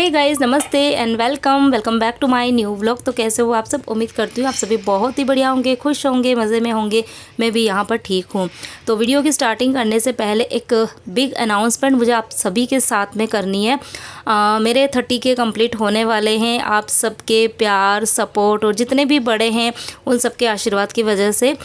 हे guys, नमस्ते and welcome welcome back to my new vlog. तो कैसे हो आप सब? उम्मीद करती हूँ आप सभी बहुत ही बढ़िया होंगे, खुश होंगे, मज़े में होंगे। मैं भी यहाँ पर ठीक हूँ। तो वीडियो की स्टार्टिंग करने से पहले एक बिग अनाउंसमेंट मुझे आप सभी के साथ में करनी है। मेरे 30 के कंप्लीट होने वाले हैं। आप सबके प्यार, सपोर्ट और जितने भी बड़े हैं उन सबके आशीर्वाद की वजह से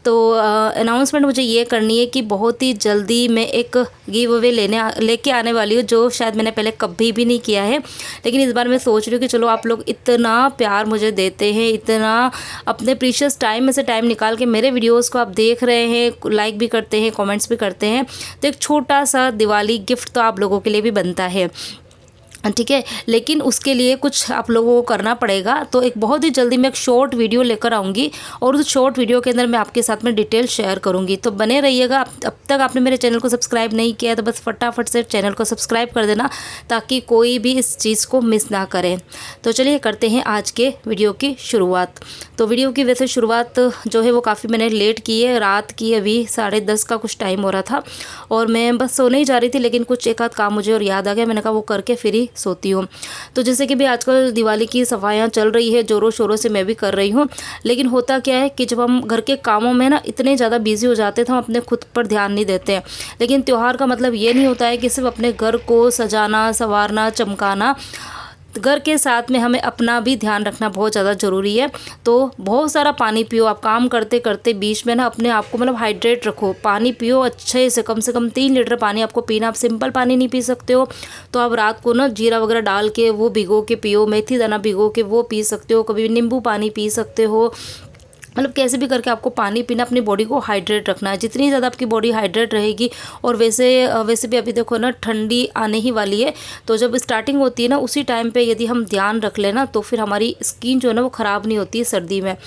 तो अनाउंसमेंट मुझे ये करनी है कि बहुत ही जल्दी मैं एक गिव अवे लेके आने वाली हूँ, जो शायद मैंने पहले कभी भी नहीं किया है। लेकिन इस बार मैं सोच रही हूँ कि चलो आप लोग इतना प्यार मुझे देते हैं, इतना अपने प्रीशियस टाइम में से टाइम निकाल के मेरे वीडियोस को आप देख रहे हैं, लाइक भी करते हैं, कमेंट्स भी करते हैं, तो एक छोटा सा दिवाली गिफ्ट तो आप लोगों के लिए भी बनता है, ठीक है। लेकिन उसके लिए कुछ आप लोगों को करना पड़ेगा। तो एक बहुत ही जल्दी मैं एक शॉर्ट वीडियो लेकर आऊँगी और उस शॉर्ट वीडियो के अंदर मैं आपके साथ में डिटेल शेयर करूँगी। तो बने रहिएगा। अब तक आपने मेरे चैनल को सब्सक्राइब नहीं किया तो बस फटाफट से चैनल को सब्सक्राइब कर देना, ताकि कोई भी इस चीज़ को मिस ना करें। तो चलिए करते हैं आज के वीडियो की शुरुआत। तो वीडियो की वैसे शुरुआत जो है वो काफ़ी मैंने लेट की है, रात की अभी 10:30 का कुछ टाइम हो रहा था और मैं बस सोने ही जा रही थी, लेकिन कुछ एक आध काम मुझे और याद आ गया। मैंने कहा वो करके फिर ही सोती हूँ। तो जैसे कि भी आजकल दिवाली की सफाइयाँ चल रही है, जोरों शोरों से मैं भी कर रही हूँ। लेकिन होता क्या है कि जब हम घर के कामों में ना इतने ज़्यादा बिजी हो जाते हैं तो हम अपने खुद पर ध्यान नहीं देते हैं। लेकिन त्यौहार का मतलब ये नहीं होता है कि सिर्फ अपने घर को सजाना, संवारना, चमकाना, घर के साथ में हमें अपना भी ध्यान रखना बहुत ज़्यादा ज़रूरी है। तो बहुत सारा पानी पियो। आप काम करते करते बीच में ना अपने आप को मतलब हाइड्रेट रखो, पानी पियो अच्छे से कम 3 लीटर पानी आपको पीना। आप सिंपल पानी नहीं पी सकते हो तो आप रात को ना जीरा वगैरह डाल के वो भिगो के पियो, मेथी दाना भिगो के वो पी सकते हो, कभी नींबू पानी पी सकते हो। मतलब कैसे भी करके आपको पानी पीना, अपनी बॉडी को हाइड्रेट रखना है। जितनी ज़्यादा आपकी बॉडी हाइड्रेट रहेगी, और वैसे भी अभी देखो ना ठंडी आने ही वाली है, तो जब स्टार्टिंग होती है ना उसी टाइम पे यदि हम ध्यान रख लेना तो फिर हमारी स्किन जो है ना वो ख़राब नहीं होती है सर्दी में।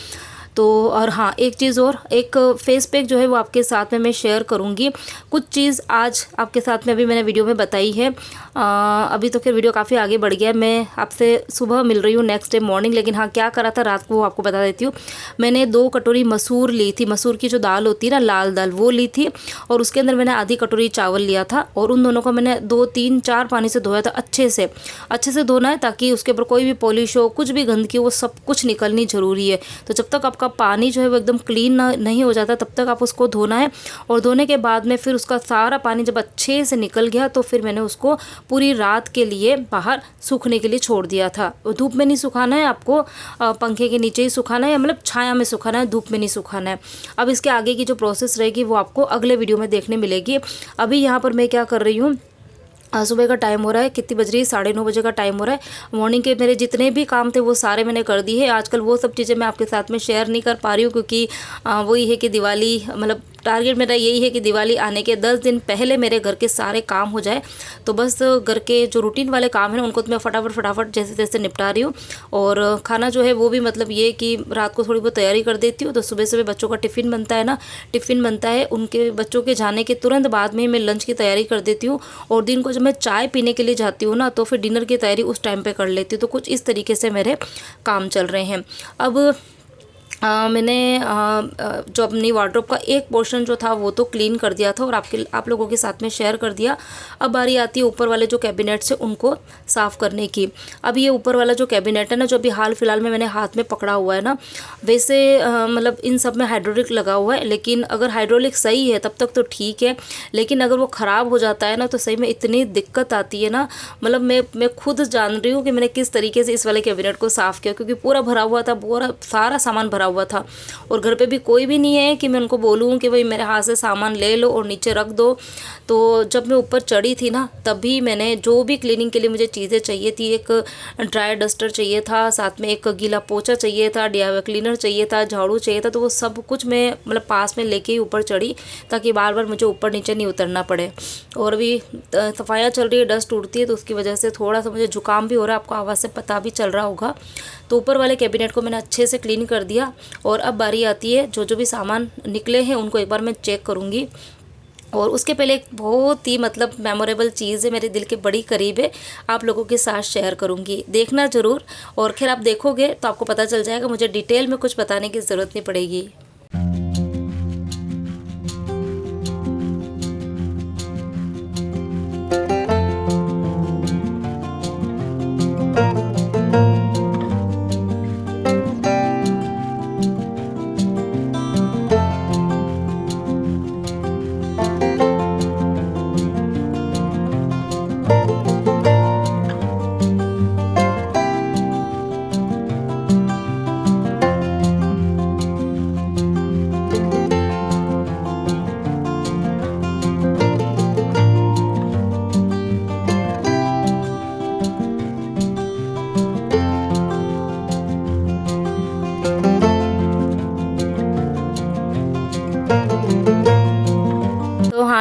तो और हाँ, एक चीज़ और, एक फेस पैक जो है वो आपके साथ में मैं शेयर करूँगी। कुछ चीज़ आज आपके साथ में अभी मैंने वीडियो में बताई है। अभी तो खैर वीडियो काफ़ी आगे बढ़ गया है। मैं आपसे सुबह मिल रही हूँ नेक्स्ट डे मॉर्निंग, लेकिन हाँ क्या करा था रात को वो आपको बता देती हूँ। मैंने 2 कटोरी मसूर ली थी, मसूर की जो दाल होती है ना, लाल दाल, वो ली थी। और उसके अंदर मैंने आधी कटोरी चावल लिया था और उन दोनों को मैंने 2 3 4 पानी से धोया था। अच्छे से धोना है, ताकि उसके ऊपर कोई भी पॉलिश हो, कुछ भी गंदगी हो, वो सब कुछ निकलनी ज़रूरी है। तो जब तक आपका पानी जो है वो एकदम क्लीन नहीं हो जाता तब तक आप उसको धोना है। और धोने के बाद में फिर उसका सारा पानी जब अच्छे से निकल गया तो फिर मैंने उसको पूरी रात के लिए बाहर सूखने के लिए छोड़ दिया था। धूप में नहीं सुखाना है आपको, पंखे के नीचे ही सुखाना है, मतलब छाया में सुखाना है, धूप में नहीं सुखाना है। अब इसके आगे की जो प्रोसेस रहेगी वो आपको अगले वीडियो में देखने मिलेगी। अभी यहाँ पर मैं क्या कर रही हूँ, सुबह का टाइम हो रहा है, कितनी बज रही है, 9:30 बजे का टाइम हो रहा है। मॉर्निंग के मेरे जितने भी काम थे वो सारे मैंने कर दिए हैं। आजकल वो सब चीज़ें मैं आपके साथ में शेयर नहीं कर पा रही हूँ, क्योंकि वही है कि दिवाली, मतलब टारगेट मेरा यही है कि दिवाली आने के 10 दिन पहले मेरे घर के सारे काम हो जाए। तो बस घर के जो रूटीन वाले काम हैं उनको तो मैं फटाफट जैसे तैसे निपटा रही हूँ। और खाना जो है वो भी मतलब ये कि रात को थोड़ी बहुत तैयारी कर देती हूँ। तो सुबह सुबह बच्चों का टिफ़िन बनता है ना, टिफ़िन बनता है, उनके बच्चों के जाने के तुरंत बाद में मैं लंच की तैयारी कर देती हूँ। और दिन को जब मैं चाय पीने के लिए जाती हूँ ना तो फिर डिनर की तैयारी उस टाइम पे कर लेती हूँ। तो कुछ इस तरीके से मेरे काम चल रहे हैं। अब मैंने जो अपनी वार्डरोब का एक पोर्शन जो था वो तो क्लीन कर दिया था और आप लोगों के साथ में शेयर कर दिया। अब बारी आती है ऊपर वाले जो कैबिनेट्स है उनको साफ़ करने की। अब ये ऊपर वाला जो कैबिनेट है ना, जो अभी हाल फिलहाल में मैंने हाथ में पकड़ा हुआ है ना, वैसे मतलब इन सब में हाइड्रोलिक लगा हुआ है। लेकिन अगर हाइड्रोलिक सही है तब तक तो ठीक है, लेकिन अगर वो ख़राब हो जाता है ना तो सही में इतनी दिक्कत आती है ना। मतलब मैं खुद जान रही हूँ कि मैंने किस तरीके से इस वाले कैबिनेट को साफ़ किया, क्योंकि पूरा भरा हुआ था, पूरा सारा सामान भरा हुआ था। और घर पे भी कोई भी नहीं है कि मैं उनको बोलूँ कि भाई मेरे हाथ से सामान ले लो और नीचे रख दो। तो जब मैं ऊपर चढ़ी थी ना तभी मैंने जो भी क्लीनिंग के लिए मुझे चीज़ें चाहिए थी, एक ड्राई डस्टर चाहिए था, साथ में एक गीला पोछा चाहिए था, DIY क्लीनर चाहिए था, झाड़ू चाहिए था, तो वो सब कुछ मैं मतलब पास में लेके ही ऊपर चढ़ी, ताकि बार बार मुझे ऊपर नीचे नहीं उतरना पड़े। और अभी सफाइयाँ चल रही है, डस्ट उड़ती है, तो उसकी वजह से थोड़ा सा मुझे जुकाम भी हो रहा है, आपको आवाज़ से पता भी चल रहा होगा। तो ऊपर वाले कैबिनेट को मैंने अच्छे से क्लीन कर दिया। और अब बारी आती है जो भी सामान निकले हैं उनको एक बार मैं चेक करूँगी। और उसके पहले एक बहुत ही मतलब मेमोरेबल चीज़ है, मेरे दिल के बड़ी करीब है, आप लोगों के साथ शेयर करूँगी, देखना ज़रूर। और खैर आप देखोगे तो आपको पता चल जाएगा, मुझे डिटेल में कुछ बताने की ज़रूरत नहीं पड़ेगी।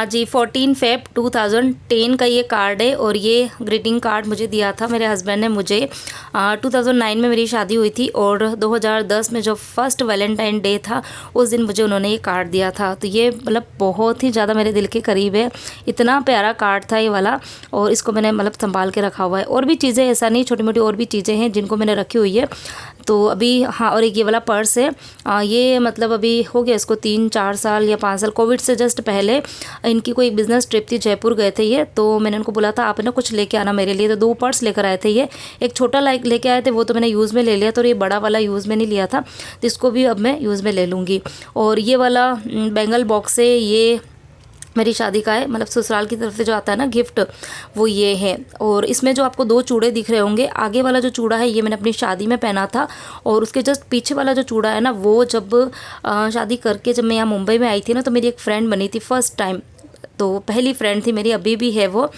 जी 14 फेब 2010 का ये कार्ड है और ये ग्रीटिंग कार्ड मुझे दिया था मेरे हस्बैंड ने मुझे। 2009 में मेरी शादी हुई थी और 2010 में जो फर्स्ट वैलेंटाइन डे था उस दिन मुझे उन्होंने ये कार्ड दिया था। तो ये मतलब बहुत ही ज़्यादा मेरे दिल के करीब है, इतना प्यारा कार्ड था ये वाला और इसको मैंने मतलब संभाल के रखा हुआ है। और भी चीज़ें, ऐसा नहीं, छोटी मोटी और भी चीज़ें हैं जिनको मैंने रखी हुई है। तो अभी हाँ, और एक ये वाला पर्स है, ये मतलब अभी हो गया इसको 3-4 साल या 5 साल, कोविड से जस्ट पहले इनकी कोई बिज़नेस ट्रिप थी, जयपुर गए थे ये। तो मैंने उनको बोला था आप ना कुछ लेके आना मेरे लिए, तो 2 पर्स लेकर आए थे ये। एक छोटा लेके आए थे, वो तो मैंने यूज़ में ले लिया, तो ये बड़ा वाला यूज़ में नहीं लिया था, तो इसको भी अब मैं यूज़ में ले लूँगी। और ये वाला बैंगल बॉक्स है, ये मेरी शादी का है, मतलब ससुराल की तरफ से जो आता है ना गिफ्ट, वो ये है। और इसमें जो आपको 2 चूड़े दिख रहे होंगे, आगे वाला जो चूड़ा है ये मैंने अपनी शादी में पहना था और उसके जस्ट पीछे वाला जो चूड़ा है ना, वो जब शादी करके जब मैं यहाँ मुंबई में आई थी ना, तो मेरी एक फ्रेंड बनी थी फर्स्ट टाइम, तो पहली फ्रेंड थी मेरी, अभी भी है वो,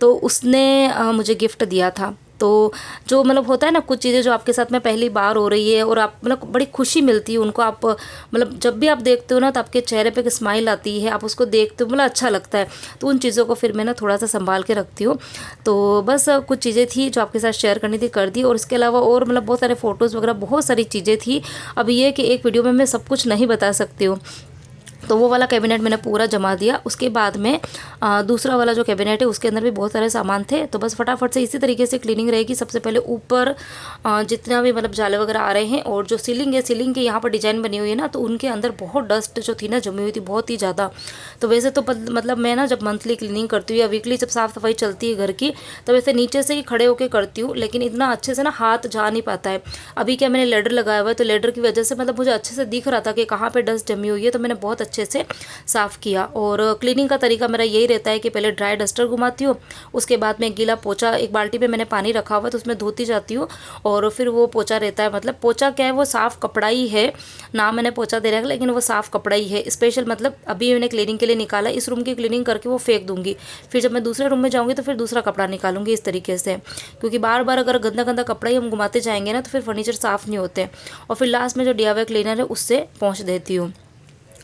तो उसने मुझे गिफ्ट दिया था। तो जो मतलब होता है ना, कुछ चीज़ें जो आपके साथ में पहली बार हो रही है और आप मतलब बड़ी खुशी मिलती है उनको, आप मतलब जब भी आप देखते हो ना तो आपके चेहरे पे एक स्माइल आती है, आप उसको देखते हो, मतलब अच्छा लगता है। तो उन चीज़ों को फिर मैं ना थोड़ा सा संभाल के रखती हूँ। तो बस कुछ चीज़ें थी जो आपके साथ शेयर करनी थी, कर दी। और इसके अलावा और मतलब बहुत सारे फ़ोटोज़ वगैरह, बहुत सारी चीज़ें थी। अब ये कि एक वीडियो में मैं सब कुछ नहीं बता सकती हूँ। तो वो वाला कैबिनेट मैंने पूरा जमा दिया। उसके बाद में दूसरा वाला जो कैबिनेट है उसके अंदर भी बहुत सारे सामान थे, तो बस फटाफट से इसी तरीके से क्लीनिंग रहेगी। सबसे पहले ऊपर जितना भी मतलब जाले वगैरह आ रहे हैं, और जो सीलिंग है, सीलिंग के यहाँ पर डिजाइन बनी हुई है ना, तो उनके अंदर बहुत डस्ट जो थी ना जमी हुई थी, बहुत ही ज़्यादा। तो वैसे तो मतलब मैं ना जब मंथली क्लीनिंग करती हूँ या वीकली जब साफ़ सफाई चलती है घर की, तो वैसे नीचे से ही खड़े होकर करती हूँ, लेकिन इतना अच्छे से ना हाथ जा नहीं पाता है। अभी क्या मैंने लेडर लगाया हुआ है, तो लेडर की वजह से मतलब मुझे अच्छे से दिख रहा था कि कहाँ पर डस्ट जमी हुई है, तो मैंने बहुत अच्छे से साफ़ किया। और क्लीनिंग का तरीका मेरा यही रहता है कि पहले ड्राई डस्टर घुमाती हूँ, उसके बाद में गीला पोछा, एक बाल्टी में मैंने पानी रखा हुआ है तो उसमें धोती जाती हूँ, और फिर वो पोछा रहता है। मतलब पोछा क्या है, वो साफ़ कपड़ा ही है, ना मैंने पोछा दे रखा है, लेकिन वो साफ़ कपड़ा ही है स्पेशल। मतलब अभी मैंने क्लीनिंग के लिए निकाला, इस रूम की क्लीनिंग करके वो फेंक दूँगी, फिर जब मैं दूसरे रूम में जाऊँगी तो फिर दूसरा कपड़ा निकालूंगी, इस तरीके से। क्योंकि बार बार अगर गंदा गंदा कपड़ा ही हम घुमाते जाएंगे ना, तो फिर फर्नीचर साफ़ नहीं होते। और फिर लास्ट में जो DIY क्लीनर है उससे पोंछ देती हूँ।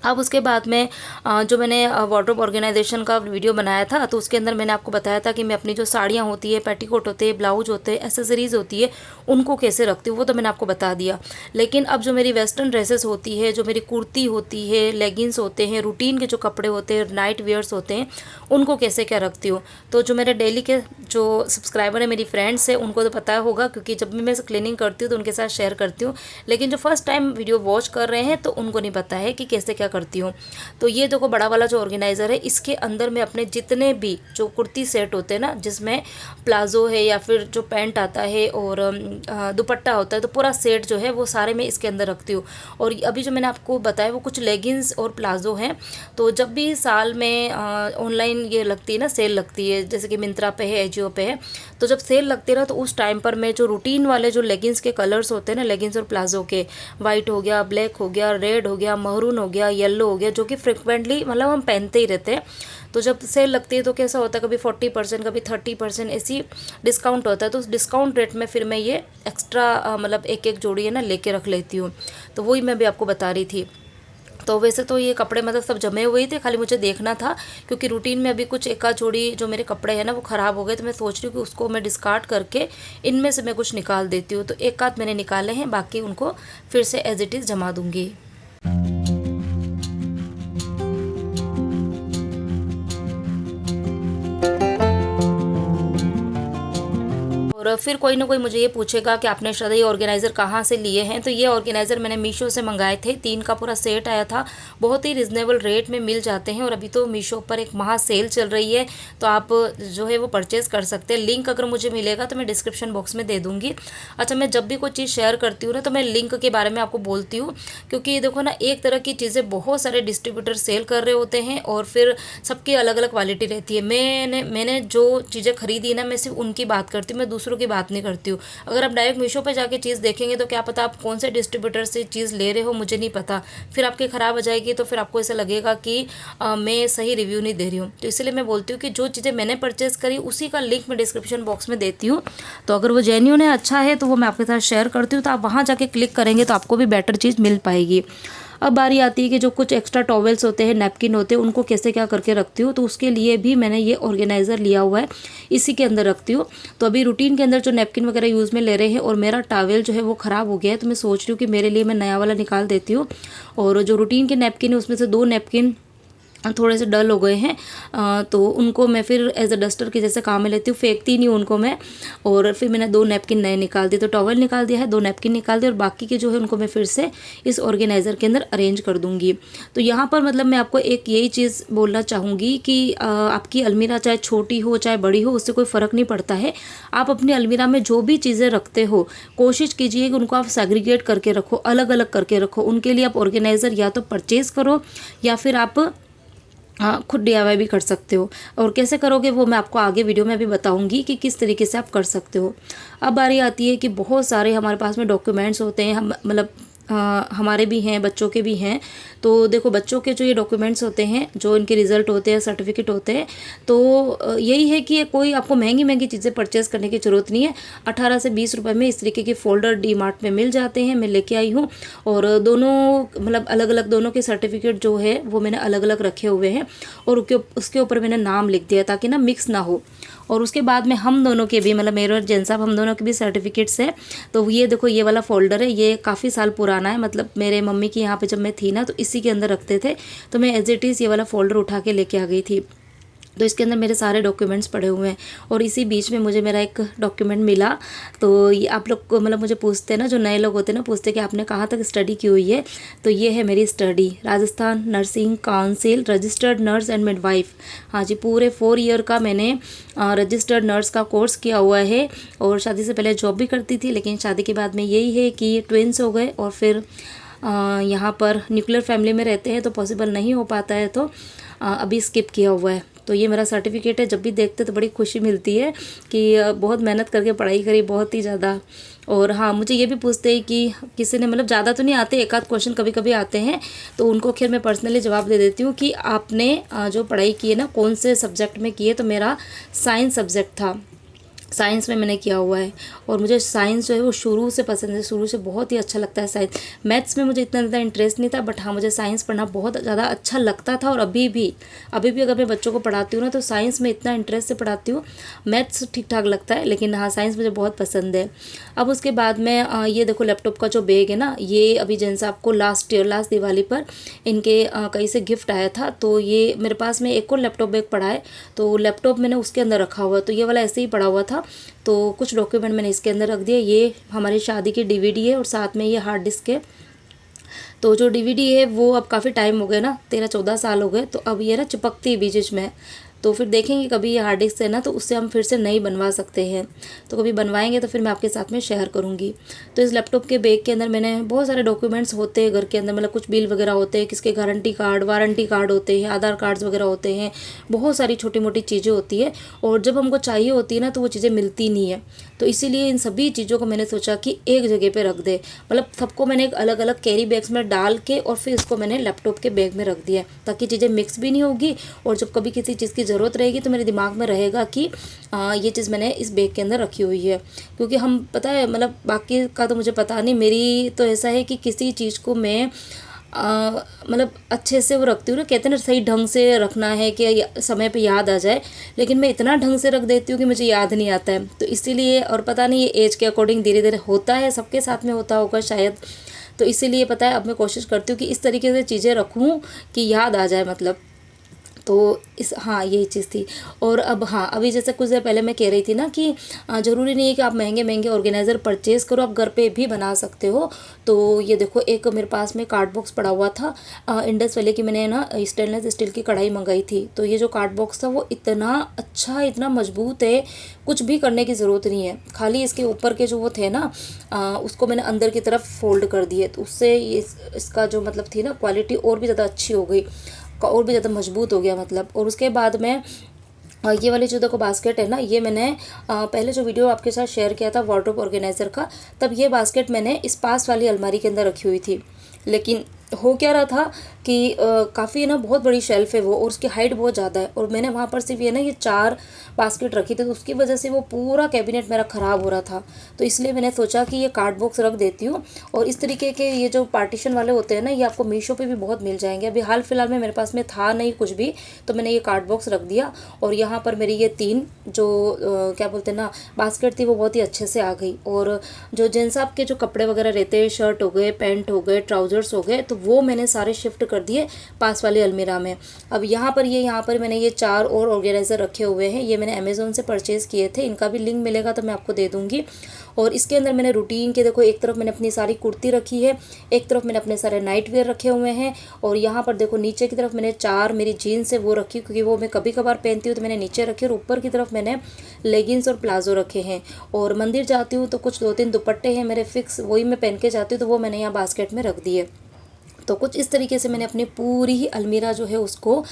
अब उसके बाद में जो मैंने वार्डरोब ऑर्गेनाइजेशन का वीडियो बनाया था, तो उसके अंदर मैंने आपको बताया था कि मैं अपनी जो साड़ियाँ होती है, पेटीकोट होते हैं, ब्लाउज होते हैं, एसेसरीज़ होती है, उनको कैसे रखती हूँ, वो तो मैंने आपको बता दिया। लेकिन अब जो मेरी वेस्टर्न ड्रेसेस होती है, जो मेरी कुर्ती होती है, लेगिंग्स होते हैं, रूटीन के जो कपड़े होते हैं, नाइट वेयर्स होते हैं, उनको कैसे क्या रखती हूँ। तो जो मेरे डेली के जो सब्सक्राइबर है, मेरी फ्रेंड्स है, उनको तो पता होगा, क्योंकि जब भी मैं क्लीनिंग करती हूँ तो उनके साथ शेयर करती हूँ। लेकिन जो फर्स्ट टाइम वीडियो वॉच कर रहे हैं तो उनको नहीं पता है कि कैसे क्या करती हूँ। तो ये देखो बड़ा वाला जो ऑर्गेनाइज़र है, इसके अंदर मैं अपने जितने भी जो कुर्ती सेट होते हैं ना, जिसमें प्लाजो है या फिर जो पैंट आता है और दुपट्टा होता है, तो पूरा सेट जो है वो सारे मैं इसके अंदर रखती हूँ। और अभी जो मैंने आपको बताया वो कुछ लेगिंग्स और प्लाजो हैं। तो जब भी साल में ऑनलाइन ये लगती है ना, सेल लगती है, जैसे कि मिंत्रा पे है, एजियो पे है, तो जब सेल लगती है ना, तो उस टाइम पर मैं जो रूटीन वाले जो लेगिंग्स के कलर्स होते हैं ना, लेगिंग्स और प्लाजो के, वाइट हो गया, ब्लैक हो गया, रेड हो गया, महरून हो गया, येलो हो गया, जो कि फ्रिक्वेंटली मतलब हम पहनते ही रहते हैं, तो जब सेल लगती है तो कैसा होता है, कभी 40%, कभी 30% ऐसी डिस्काउंट होता है। तो उस डिस्काउंट रेट में फिर मैं ये एक्स्ट्रा मतलब एक एक जोड़ी है ना लेके रख लेती हूँ। तो वही मैं भी आपको बता रही थी। तो वैसे तो ये कपड़े मतलब सब जमे हुए थे, खाली मुझे देखना था, क्योंकि रूटीन में अभी कुछ एक आध जोड़ी जो मेरे कपड़े हैं ना वो ख़राब हो गए, तो मैं सोच रही हूँ कि उसको मैं डिस्कार्ड करके इनमें से मैं कुछ निकाल देती हूँ। तो एक आध मैंने निकाले हैं, बाकी उनको फिर से एज इट इज़ जमा दूँगी। और फिर कोई ना कोई मुझे ये पूछेगा कि आपने श्रद्धा ये ऑर्गेनाइज़र कहाँ से लिए हैं। तो ये ऑर्गेनाइज़र मैंने मीशो से मंगाए थे, 3 का पूरा सेट आया था, बहुत ही रिजनेबल रेट में मिल जाते हैं। और अभी तो मीशो पर एक महा सेल चल रही है, तो आप जो है वो परचेज़ कर सकते हैं। लिंक अगर मुझे मिलेगा तो मैं डिस्क्रिप्शन बॉक्स में दे दूँगी। अच्छा, मैं जब भी कोई चीज़ शेयर करती हूँ ना, तो मैं लिंक के बारे में आपको बोलती हूँ, क्योंकि देखो ना, एक तरह की चीज़ें बहुत सारे डिस्ट्रीब्यूटर सेल कर रहे होते हैं और फिर सबकी अलग अलग क्वालिटी रहती है। मैंने जो चीज़ें खरीदी ना, मैं सिर्फ उनकी बात करती हूँ, मैं दूसरों की बात नहीं करती हूँ। अगर आप डायरेक्ट मीशो पे जाके चीज़ देखेंगे तो क्या पता आप कौन से डिस्ट्रीब्यूटर से चीज़ ले रहे हो, मुझे नहीं पता, फिर आपकी ख़राब हो जाएगी, तो फिर आपको ऐसा लगेगा कि मैं सही रिव्यू नहीं दे रही हूँ। तो इसलिए मैं बोलती हूँ कि जो चीज़ें मैंने परचेज़ करी उसी का लिंक मैं डिस्क्रिप्शन बॉक्स में देती हूँ। तो अगर वो जेन्युइन है, अच्छा है, तो वो मैं आपके साथ शेयर करती हूँ, तो आप वहाँ जाके क्लिक करेंगे तो आपको भी बेटर चीज़ मिल पाएगी। अब बारी आती है कि जो कुछ एक्स्ट्रा टॉवेल्स होते हैं, नैपकिन होते हैं, उनको कैसे क्या करके रखती हूँ। तो उसके लिए भी मैंने ये ऑर्गेनाइज़र लिया हुआ है, इसी के अंदर रखती हूँ। तो अभी रूटीन के अंदर जो नैपकिन वगैरह यूज़ में ले रहे हैं और मेरा टॉवेल जो है वो ख़राब हो गया है, तो मैं सोच रही हूँ कि मेरे लिए मैं नया वाला निकाल देती हूँ। और जो रूटीन के नैपकिन है उसमें से 2 नैपकिन थोड़े से डल हो गए हैं, तो उनको मैं फिर एज अ डस्टर के जैसे काम में लेती हूँ, फेंकती नहीं उनको मैं। और फिर मैंने 2 नैपकिन नए निकाल दिए, तो टॉवल निकाल दिया है, 2 नैपकिन निकाल दिए और बाकी के जो है उनको मैं फिर से इस ऑर्गेनाइज़र के अंदर अरेंज कर दूँगी। तो यहाँ पर मतलब मैं आपको एक यही चीज़ बोलना चाहूँगी कि आपकी अलमीरा चाहे छोटी हो चाहे बड़ी हो, उससे कोई फ़र्क नहीं पड़ता है। आप अपनी अलमीरा में जो भी चीज़ें रखते हो, कोशिश कीजिए कि उनको आप सेग्रीगेट करके रखो, अलग अलग करके रखो। उनके लिए आप ऑर्गेनाइज़र या तो परचेज़ करो या फिर आप खुद DIY भी कर सकते हो। और कैसे करोगे वो मैं आपको आगे वीडियो में भी बताऊंगी कि किस तरीके से आप कर सकते हो। अब बारी आती है कि बहुत सारे हमारे पास में डॉक्यूमेंट्स होते हैं, हम मतलब हमारे भी हैं, बच्चों के भी हैं। तो देखो, बच्चों के जो ये डॉक्यूमेंट्स होते हैं, जो इनके रिज़ल्ट होते हैं, सर्टिफिकेट होते हैं, तो यही है कि कोई आपको महंगी महंगी चीज़ें परचेज़ करने की ज़रूरत नहीं है। 18 से 20 रुपए में इस तरीके के फ़ोल्डर DMart में मिल जाते हैं, मैं लेके आई हूँ। और दोनों मतलब अलग अलग दोनों के सर्टिफिकेट जो है वो मैंने अलग अलग रखे हुए हैं और उसके ऊपर मैंने नाम लिख दिया ताकि ना मिक्स ना हो। और उसके बाद में हम दोनों के भी, मतलब मेरे और जैन साहब, हम दोनों के भी सर्टिफिकेट्स है। तो ये देखो, ये वाला फ़ोल्डर है, ये काफ़ी साल पुराना है, मतलब मेरे मम्मी की यहाँ पे जब मैं थी ना तो इसी के अंदर रखते थे। तो मैं एज इट इज़ ये वाला फ़ोल्डर उठा के लेके आ गई थी। तो इसके अंदर मेरे सारे डॉक्यूमेंट्स पड़े हुए हैं। और इसी बीच में मुझे मेरा एक डॉक्यूमेंट मिला। तो ये आप लोग को मतलब मुझे पूछते हैं ना, जो नए लोग होते हैं ना, पूछते हैं कि आपने कहाँ तक स्टडी की हुई है। तो ये है मेरी study, Rajasthan nursing council registered nurse and midwife. हाँ जी, पूरे 4 ईयर का मैंने रजिस्टर्ड नर्स का कोर्स किया हुआ है। और शादी से पहले जॉब भी करती थी, लेकिन शादी के बाद में यही है कि ट्विंस हो गए और फिर यहाँ पर न्यूक्लियर फैमिली में रहते हैं तो पॉसिबल नहीं हो पाता है, तो अभी स्किप किया हुआ है। तो ये मेरा सर्टिफिकेट है। जब भी देखते तो बड़ी खुशी मिलती है कि बहुत मेहनत करके पढ़ाई करी, बहुत ही ज़्यादा। और हाँ, मुझे ये भी पूछते हैं कि किसी ने, मतलब ज़्यादा तो नहीं आते, एक आध क्वेश्चन कभी कभी आते हैं, तो उनको खैर मैं पर्सनली जवाब दे देती हूँ कि आपने जो पढ़ाई की है ना, कौन से सब्जेक्ट में की है। तो मेरा साइंस सब्जेक्ट था, साइंस में मैंने किया हुआ है। और मुझे साइंस जो है वो शुरू से पसंद है, शुरू से बहुत ही अच्छा लगता है साइंस। मैथ्स में मुझे इतना ज़्यादा इंटरेस्ट नहीं था, बट हाँ, मुझे साइंस पढ़ना बहुत ज़्यादा अच्छा लगता था। और अभी भी अगर मैं बच्चों को पढ़ाती हूँ ना, तो साइंस में इतना इंटरेस्ट से पढ़ाती हूँ। मैथ्स ठीक ठाक लगता है, लेकिन हाँ, साइंस मुझे बहुत पसंद है। अब उसके बाद में ये देखो, लैपटॉप का जो बैग है ना, ये अभी जैन साहब को लास्ट दिवाली पर इनके कहीं से गिफ्ट आया था। तो ये मेरे पास में एक और लैपटॉप बैग पड़ा है, तो लैपटॉप मैंने उसके अंदर रखा हुआ, तो ये वाला ऐसे ही पड़ा हुआ था। तो कुछ डॉक्यूमेंट मैंने इसके अंदर रख दिए। ये हमारी शादी की DVD है और साथ में ये हार्ड डिस्क है। तो जो DVD है वो अब काफ़ी टाइम हो गया ना, 13-14 साल हो गए, तो अब ये ना चिपकती है बीच बीच में। तो फिर देखेंगे कभी ये हार्ड डिस्क है ना, तो उससे हम फिर से नई बनवा सकते हैं। तो कभी बनवाएंगे तो फिर मैं आपके साथ में शेयर करूँगी। तो इस लैपटॉप के बैग के अंदर मैंने बहुत सारे डॉक्यूमेंट्स होते हैं घर के अंदर, मतलब कुछ बिल वगैरह होते हैं, किसके गारंटी कार्ड, वारंटी कार्ड होते हैं, आधार कार्ड्स वगैरह होते हैं, बहुत सारी छोटी मोटी चीज़ें होती है। और जब हमको चाहिए होती है ना, तो वो चीज़ें मिलती नहीं है। तो इसीलिए इन सभी चीज़ों को मैंने सोचा कि एक जगह पे रख दे, मतलब सबको मैंने एक अलग अलग कैरी बैग्स में डाल के और फिर इसको मैंने लैपटॉप के बैग में रख दिया, ताकि चीज़ें मिक्स भी नहीं होगी। और जब कभी किसी चीज़ की ज़रूरत रहेगी तो मेरे दिमाग में रहेगा कि ये चीज़ मैंने इस बैग के अंदर रखी हुई है। क्योंकि हम, पता है, मतलब बाकी का तो मुझे पता नहीं, मेरी तो ऐसा है कि किसी चीज़ को मैं मतलब अच्छे से वो रखती हूँ ना, कहते हैं ना, सही ढंग से रखना है कि समय पे याद आ जाए। लेकिन मैं इतना ढंग से रख देती हूँ कि मुझे याद नहीं आता है। तो इसीलिए, और पता नहीं ये एज के अकॉर्डिंग धीरे धीरे होता है, सबके साथ में होता होगा शायद। तो इसीलिए पता है, अब मैं कोशिश करती हूँ कि इस तरीके से चीज़ें रखूँ कि याद आ जाए, मतलब। तो हाँ, यही चीज़ थी। और अब हाँ, अभी जैसे कुछ देर पहले मैं कह रही थी ना कि ज़रूरी नहीं है कि आप महंगे महंगे ऑर्गेनाइज़र परचेज़ करो, आप घर पे भी बना सकते हो। तो ये देखो, एक मेरे पास में कार्ड बॉक्स पड़ा हुआ था, इंडस वाले की मैंने ना स्टेनलेस स्टील की कढ़ाई मंगाई थी। तो ये जो कार्ड बॉक्स था वो इतना अच्छा, इतना मजबूत है, कुछ भी करने की ज़रूरत नहीं है। खाली इसके ऊपर के जो वो थे ना, उसको मैंने अंदर की तरफ फोल्ड कर दिए, तो उससे इसका जो मतलब थी ना क्वालिटी और भी ज़्यादा अच्छी हो गई, और भी ज़्यादा मजबूत हो गया, मतलब। और उसके बाद में ये वाली जो देखो बास्केट है ना, ये मैंने पहले जो वीडियो आपके साथ शेयर किया था वार्डरोब ऑर्गेनाइज़र का, तब ये बास्केट मैंने इस पास वाली अलमारी के अंदर रखी हुई थी। लेकिन हो क्या रहा था कि काफ़ी ना बहुत बड़ी शेल्फ़ है वो, और उसकी हाइट बहुत ज़्यादा है, और मैंने वहाँ पर सिर्फ ये ना ये 4 बास्केट रखी थी, तो उसकी वजह से वो पूरा कैबिनेट मेरा ख़राब हो रहा था। तो इसलिए मैंने सोचा कि ये कार्ड बॉक्स रख देती हूँ। और इस तरीके के ये जो पार्टीशन वाले होते हैं ना, ये आपको मीशो पे भी बहुत मिल जाएंगे। अभी हाल फिलहाल में मेरे पास में था नहीं कुछ भी, तो मैंने ये कार्ड बॉक्स रख दिया। और यहाँ पर मेरी ये 3 जो क्या बोलते हैं ना बास्केट थी, वो बहुत ही अच्छे से आ गई। और जो जेंट्स आपके जो कपड़े वगैरह रहते हैं, शर्ट हो गए, पैंट हो गए, ट्राउजर्स हो गए, तो वो मैंने सारे शिफ्ट कर दिए पास वाली अलमीरा में। अब यहाँ पर मैंने ये 4 और ऑर्गेनाइज़र रखे हुए हैं। ये मैंने अमेज़ोन से परचेज़ किए थे, इनका भी लिंक मिलेगा तो मैं आपको दे दूँगी। और इसके अंदर मैंने रूटीन के, देखो एक तरफ मैंने अपनी सारी कुर्ती रखी है, एक तरफ मैंने अपने सारे नाइट वेयर रखे हुए हैं, और यहाँ पर देखो नीचे की तरफ मैंने 4 मेरी जीन्स है वो रखी, क्योंकि वो मैं कभी कभार पहनती हूँ तो मैंने नीचे रखी। और ऊपर की तरफ मैंने लेगिंग्स और प्लाजो रखे हैं। और मंदिर जाती हूँ तो कुछ 2-3 दुपट्टे हैं मेरे फिक्स, वही मैं पहन के जाती हूँ, तो वो मैंने यहाँ बास्केट में रख दिए। तो कुछ इस तरीके से मैंने अपनी पूरी ही अलमीरा जो है उसको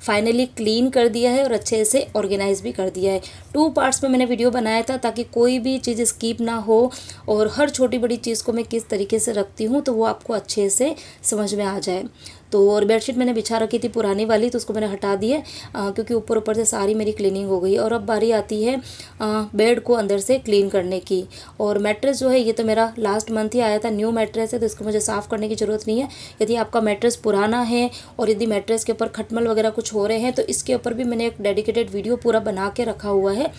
फाइनली क्लीन कर दिया है और अच्छे से ऑर्गेनाइज भी कर दिया है। 2 पार्ट्स में मैंने वीडियो बनाया था ताकि कोई भी चीज़ स्किप ना हो, और हर छोटी बड़ी चीज़ को मैं किस तरीके से रखती हूँ तो वो आपको अच्छे से समझ में आ जाए। तो और बेडशीट मैंने बिछा रखी थी पुरानी वाली, तो उसको मैंने हटा दिए क्योंकि ऊपर ऊपर से सारी मेरी क्लीनिंग हो गई। और अब बारी आती है बेड को अंदर से क्लीन करने की। और मैट्रेस जो है ये तो मेरा लास्ट मंथ ही आया था, न्यू मैट्रेस है, तो इसको मुझे साफ़ करने की ज़रूरत नहीं है। यदि आपका मैट्रेस पुराना है और यदि मैट्रेस के ऊपर खटमल वगैरह कुछ हो रहे हैं, तो इसके ऊपर भी मैंने एक डेडिकेटेड वीडियो पूरा बना के रखा हुआ है।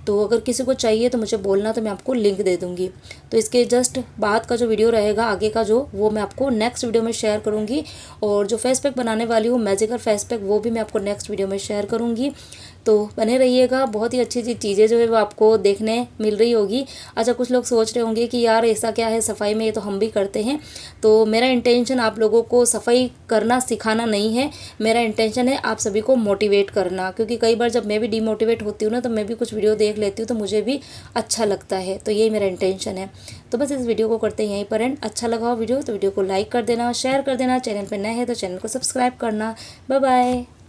तो अगर किसी को चाहिए तो मुझे बोलना, तो मैं आपको लिंक दे दूँगी। तो इसके जस्ट बाद का जो वीडियो रहेगा आगे का जो, वो मैं आपको नेक्स्ट वीडियो में शेयर करूँगी। और जो फेस पैक बनाने वाली हूँ मैजिकल फेस पैक, वो भी मैं आपको नेक्स्ट वीडियो में शेयर करूँगी। तो बने रहिएगा, बहुत ही अच्छी अच्छी चीज़ें जो है वो आपको देखने मिल रही होगी। अच्छा, कुछ लोग सोच रहे होंगे कि यार ऐसा क्या है सफाई में, ये तो हम भी करते हैं। तो मेरा इंटेंशन आप लोगों को सफाई करना सिखाना नहीं है, मेरा इंटेंशन है आप सभी को मोटिवेट करना। क्योंकि कई बार जब मैं भी डीमोटिवेट होती हूँ ना, तो मैं भी कुछ वीडियो देख लेती हूँ तो मुझे भी अच्छा लगता है। तो यही मेरा इंटेंशन है। तो बस इस वीडियो को करते हैं यहीं पर एंड। अच्छा लगा हो वीडियो तो वीडियो को लाइक कर देना, शेयर कर देना, चैनल पर नए हैं तो चैनल को सब्सक्राइब करना। Bye bye.